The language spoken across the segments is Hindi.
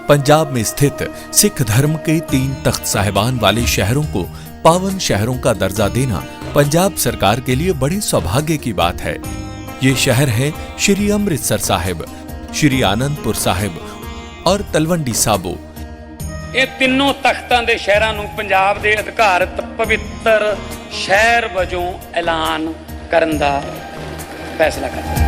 पंजाब में स्थित सिख धर्म के 3 तख्त साहिबान वाले शहरों को पावन शहरों का दर्जा देना पंजाब सरकार के लिए बड़े सौभाग्य की बात है। ये शहर है श्री अमृतसर साहिब, श्री आनंदपुर साहिब और तलवंडी साबो। ਇਹ ਤਿੰਨੋਂ ਤਖਤਾਂ ਦੇ ਸ਼ਹਿਰਾਂ ਨੂੰ ਪੰਜਾਬ ਦੇ ਅਧਿਕਾਰਤ ਪਵਿੱਤਰ ਸ਼ਹਿਰ ਵਜੋਂ ਐਲਾਨ ਕਰਨ ਦਾ ਫੈਸਲਾ ਕੀਤਾ।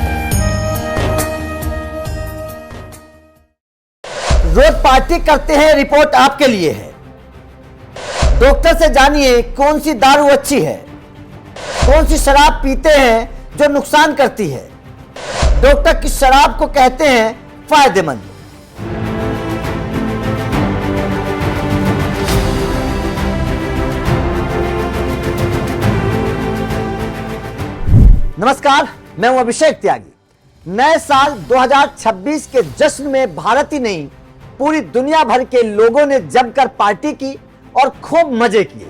रोज पार्टी करते हैं, रिपोर्ट आपके लिए है। डॉक्टर से जानिए कौन सी दारू अच्छी है, कौन सी शराब पीते हैं जो नुकसान करती है। डॉक्टर किस शराब को कहते हैं फायदेमंद। नमस्कार, मैं हूं अभिषेक त्यागी। नए साल 2026 के जश्न में भारत ही नहीं पूरी दुनिया भर के लोगों ने जमकर पार्टी की और खूब मजे किए।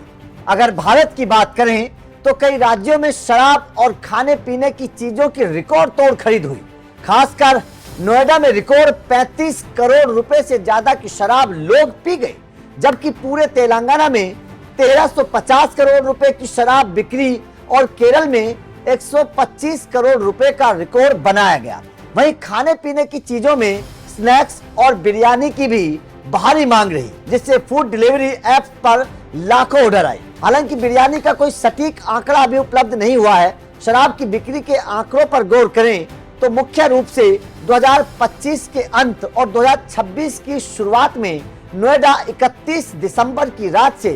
अगर भारत की बात करें तो कई राज्यों में शराब और खाने पीने की चीजों की रिकॉर्ड तोड़ खरीद हुई। खासकर नोएडा में रिकॉर्ड 35 करोड़ रुपए से ज्यादा की शराब लोग पी गए, जबकि पूरे तेलंगाना में 1350 करोड़ रुपए की शराब बिक्री और केरल में 125 करोड़ रुपए का रिकॉर्ड बनाया गया। वहीं खाने पीने की चीजों में स्नैक्स और बिरयानी की भी भारी मांग रही, जिससे फूड डिलीवरी ऐप्स पर लाखों ऑर्डर आए। हालांकि बिरयानी का कोई सटीक आंकड़ा अभी उपलब्ध नहीं हुआ है। शराब की बिक्री के आंकड़ों पर गौर करें तो मुख्य रूप से 2025 के अंत और 2026 की शुरुआत में नोएडा 31 दिसंबर की रात से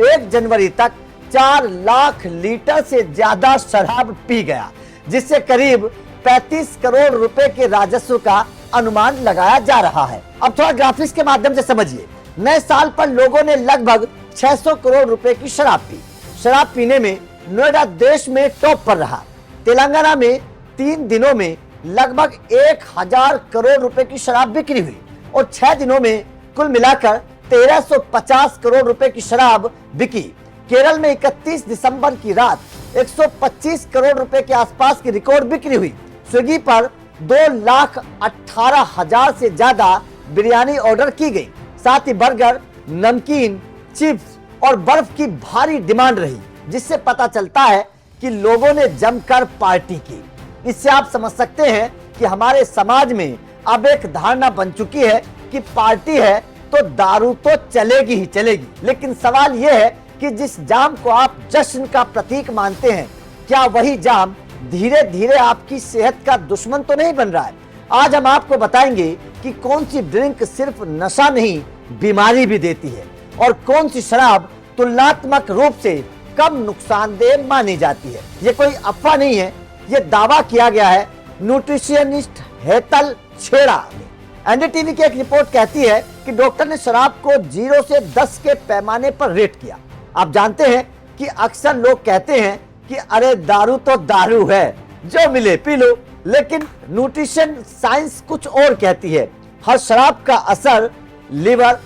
1 जनवरी तक 4 लाख लीटर से ज्यादा शराब पी गया, जिससे करीब 35 करोड़ रुपए के राजस्व का अनुमान लगाया जा रहा है। अब थोड़ा ग्राफिक्स के माध्यम से समझिए। नए साल पर लोगों ने लगभग 600 करोड़ रुपए की शराब पी। शराब पीने में नोएडा देश में टॉप पर रहा। तेलंगाना में 3 दिनों में लगभग 1000 करोड़ रुपए की शराब बिक्री हुई और 6 दिनों में कुल मिलाकर 1350 करोड़ रुपए की शराब बिकी। केरल में 31 दिसंबर की रात 125 करोड़ रुपए के आसपास की रिकॉर्ड बिक्री हुई। स्विगी पर 2,18,000 से ज्यादा बिरयानी ऑर्डर की गई। साथ ही बर्गर, नमकीन, चिप्स और बर्फ की भारी डिमांड रही, जिससे पता चलता है कि लोगों ने जमकर पार्टी की। इससे आप समझ सकते हैं कि हमारे समाज में अब एक धारणा बन चुकी है कि पार्टी है तो दारू तो चलेगी ही चलेगी। लेकिन सवाल यह है कि जिस जाम को आप जश्न का प्रतीक मानते हैं, क्या वही जाम धीरे धीरे आपकी सेहत का दुश्मन तो नहीं बन रहा है? आज हम आपको बताएंगे कि कौन सी ड्रिंक सिर्फ नशा नहीं बीमारी भी देती है और कौन सी शराब तुलनात्मक रूप से कम नुकसानदेह मानी जाती है। ये कोई अफवाह नहीं है, ये दावा किया गया है न्यूट्रिशनिस्ट हेतल छेड़ा ने। एनडीटीवी की एक रिपोर्ट कहती है कि डॉक्टर ने शराब को 0 से 10 के पैमाने पर रेट किया। आप जानते हैं कि अक्सर लोग कहते हैं कि अरे दारू तो दारू है, जो मिले पी लो, लेकिन न्यूट्रिशन साइंस कुछ और कहती है। हर शराब का असर लिवर,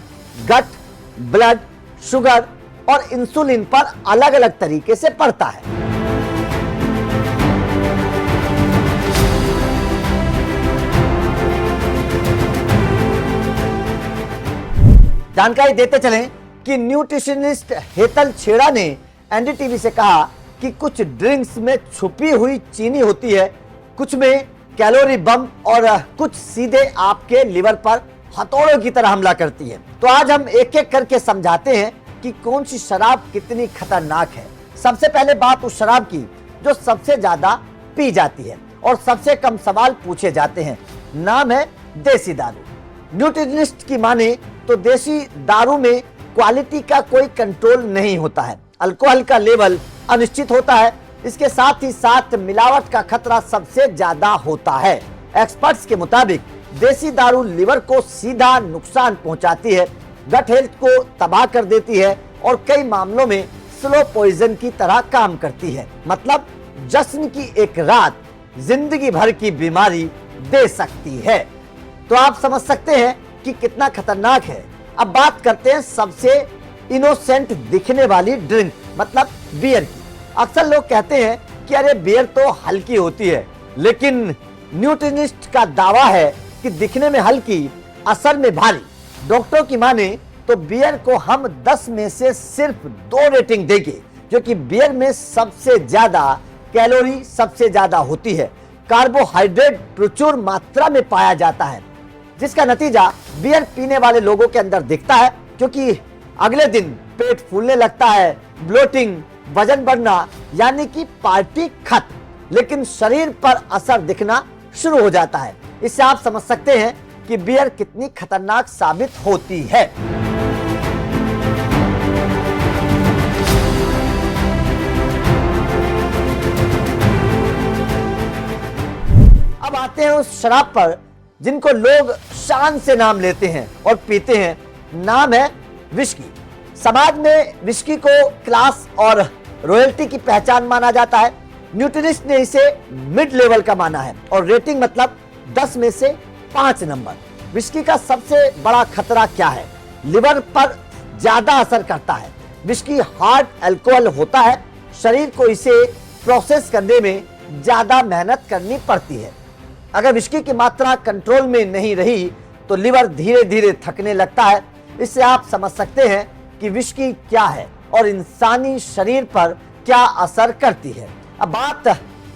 गट, ब्लड, शुगर और इंसुलिन पर अलग अलग तरीके से पड़ता है। जानकारी देते चलें कि न्यूट्रिशनिस्ट हेतल छेड़ा ने एनडीटीवी से कहा कि कुछ ड्रिंक्स में छुपी हुई चीनी होती है, कुछ में कैलोरी बम और कुछ सीधे आपके लिवर पर हथौड़ों की तरह हमला करती है। तो आज हम एक एक करके समझाते हैं कि कौन सी शराब कितनी खतरनाक है। सबसे पहले बात उस शराब की जो सबसे ज्यादा पी जाती है और सबसे कम सवाल पूछे जाते हैं। नाम है देसी दारू। न्यूट्रिशनिस्ट की माने तो देसी दारू में क्वालिटी का कोई कंट्रोल नहीं होता है। अल्कोहल का लेवल अनिश्चित होता है। इसके साथ ही साथ मिलावट का खतरा सबसे ज्यादा होता है। एक्सपर्ट्स के मुताबिक देसी दारू लिवर को सीधा नुकसान पहुंचाती है, गट हेल्थ को तबाह कर देती है और कई मामलों में स्लो पॉइजन की तरह काम करती है। मतलब जश्न की एक रात जिंदगी भर की बीमारी दे सकती है। तो आप समझ सकते हैं कि कितना खतरनाक है। अब बात करते हैं सबसे इनोसेंट दिखने वाली ड्रिंक, मतलब बियर की। अक्सर लोग कहते हैं कि अरे बियर तो हल्की होती है, लेकिन न्यूट्रिशनिस्ट का दावा है कि दिखने में हल्की, असर में भारी। डॉक्टरों की माने तो बियर को हम 10 में से सिर्फ 2 रेटिंग देंगे, क्योंकि बियर में सबसे ज्यादा कैलोरी सबसे ज्यादा होती है, कार्बोहाइड्रेट प्रचुर मात्रा में पाया जाता है, जिसका नतीजा बियर पीने वाले लोगों के अंदर दिखता है, क्योंकि अगले दिन पेट फूलने लगता है, ब्लोटिंग, वजन बढ़ना, यानी कि पार्टी खत्म, लेकिन शरीर पर असर दिखना शुरू हो जाता है। इससे आप समझ सकते हैं कि बियर कितनी खतरनाक साबित होती है। अब आते हैं उस शराब पर जिनको लोग शान से नाम लेते हैं और पीते हैं। नाम है विस्की। समाज में विस्की को क्लास और रॉयल्टी की पहचान माना जाता है। न्यूट्रिनिस्ट ने इसे मिड लेवल का माना है और रेटिंग मतलब 10 में से 5 नंबर। विस्की का सबसे बड़ा खतरा क्या है? लिवर पर ज्यादा असर करता है। विस्की हार्ड अल्कोहल होता है, शरीर को इसे प्रोसेस करने में ज्यादा मेहनत करनी पड़ती है। अगर विस्की की मात्रा कंट्रोल में नहीं रही तो लिवर धीरे धीरे थकने लगता है। इससे आप समझ सकते हैं कि विस्की क्या है और इंसानी शरीर पर क्या असर करती है। अब बात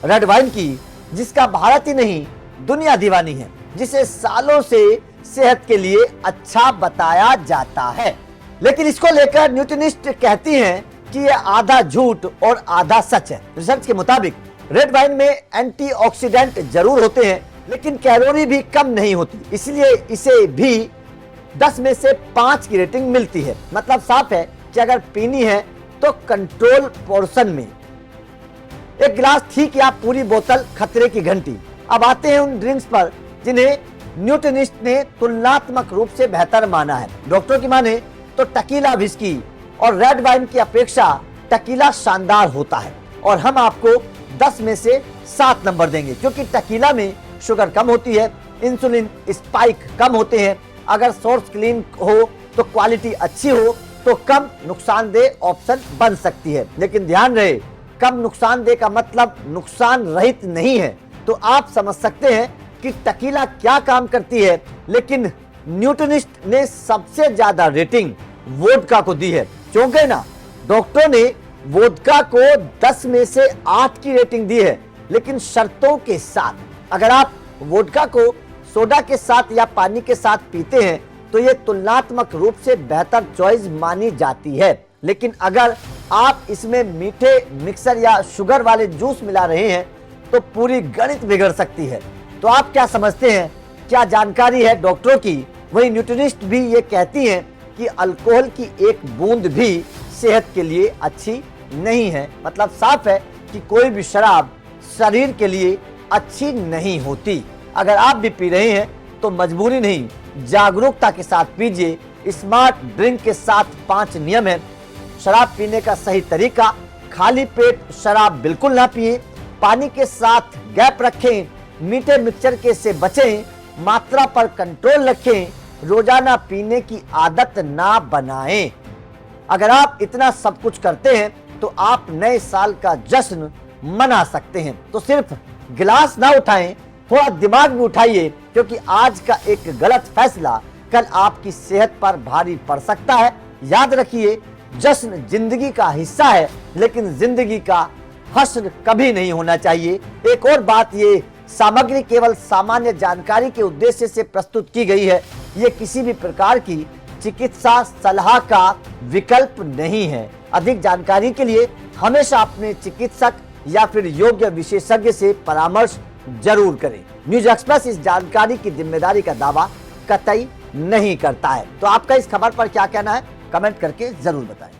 रेड वाइन की, जिसका भारत ही नहीं दुनिया दीवानी है, जिसे सालों से सेहत के लिए अच्छा बताया जाता है, लेकिन इसको लेकर न्यूट्रिनिस्ट कहती हैं कि यह आधा झूठ और आधा सच है। रिसर्च के मुताबिक रेड वाइन में एंटीऑक्सीडेंट जरूर होते हैं, लेकिन कैलोरी भी कम नहीं होती, इसलिए इसे भी 10 में से 5 की रेटिंग मिलती है। मतलब साफ है कि अगर पीनी है तो कंट्रोल पोर्शन में, एक गिलास ठीक या पूरी बोतल खतरे की घंटी। अब आते हैं उन ड्रिंक्स पर जिन्हें न्यूट्रिनिस्ट ने तुलनात्मक रूप से बेहतर माना है। डॉक्टरों की माने तो टकीला विस्की और रेड वाइन की अपेक्षा टकीला शानदार होता है और हम आपको 10 में से 7 नंबर देंगे, क्योंकि टकीला में शुगर कम होती है, इंसुलिन स्पाइक कम होते हैं, अगर सोर्स क्लीन हो तो क्वालिटी अच्छी हो तो कम नुकसानदेह ऑप्शन बन सकती है। लेकिन ध्यान रहे, कम नुकसानदेह का मतलब नुकसान रहित नहीं है। तो आप समझ सकते हैं कि टकीला क्या काम करती है। लेकिन न्यूट्रिनिस्ट ने सबसे ज्यादा रेटिंग वोडका को दी है, क्योंकि ना डॉक्टरों ने वोडका को 10 में से 8 की रेटिंग दी है, लेकिन शर्तों के साथ। अगर आप वोडका को सोडा के साथ या पानी के साथ पीते हैं तो ये तुलनात्मक रूप से बेहतर चॉइस मानी जाती है, लेकिन अगर आप इसमें मीठे मिक्सर या शुगर वाले जूस मिला रहे हैं तो पूरी गणित बिगड़ सकती है। तो आप क्या समझते हैं? क्या जानकारी है डॉक्टरों की? वही न्यूट्रिनिस्ट भी ये कहती हैं कि अल्कोहल की एक बूंद भी सेहत के लिए अच्छी नहीं है। मतलब साफ है कि कोई भी शराब शरीर के लिए अच्छी नहीं होती। अगर आप भी पी रहे हैं तो मजबूरी नहीं, जागरूकता के साथ पीजिए। स्मार्ट ड्रिंक के साथ 5 नियम है। शराब पीने का सही तरीका: खाली पेट शराब बिल्कुल ना पिए, पानी के साथ गैप रखें, मीठे मिक्सचर के से बचें, मात्रा पर कंट्रोल रखें, रोजाना पीने की आदत ना बनाएं। अगर आप इतना सब कुछ करते हैं तो आप नए साल का जश्न मना सकते हैं। तो सिर्फ गिलास ना उठाएं, थोड़ा दिमाग भी उठाइए, क्योंकि आज का एक गलत फैसला कल आपकी सेहत पर भारी पड़ सकता है। याद रखिए, जश्न जिंदगी का हिस्सा है, लेकिन जिंदगी का हश्र कभी नहीं होना चाहिए। एक और बात, ये सामग्री केवल सामान्य जानकारी के उद्देश्य से प्रस्तुत की गई है। ये किसी भी प्रकार की चिकित्सा सलाह का विकल्प नहीं है। अधिक जानकारी के लिए हमेशा अपने चिकित्सक या फिर योग्य विशेषज्ञ से परामर्श जरूर करें। न्यूज एक्सप्रेस इस जानकारी की जिम्मेदारी का दावा कतई नहीं करता है। तो आपका इस खबर पर क्या कहना है, कमेंट करके जरूर बताएं।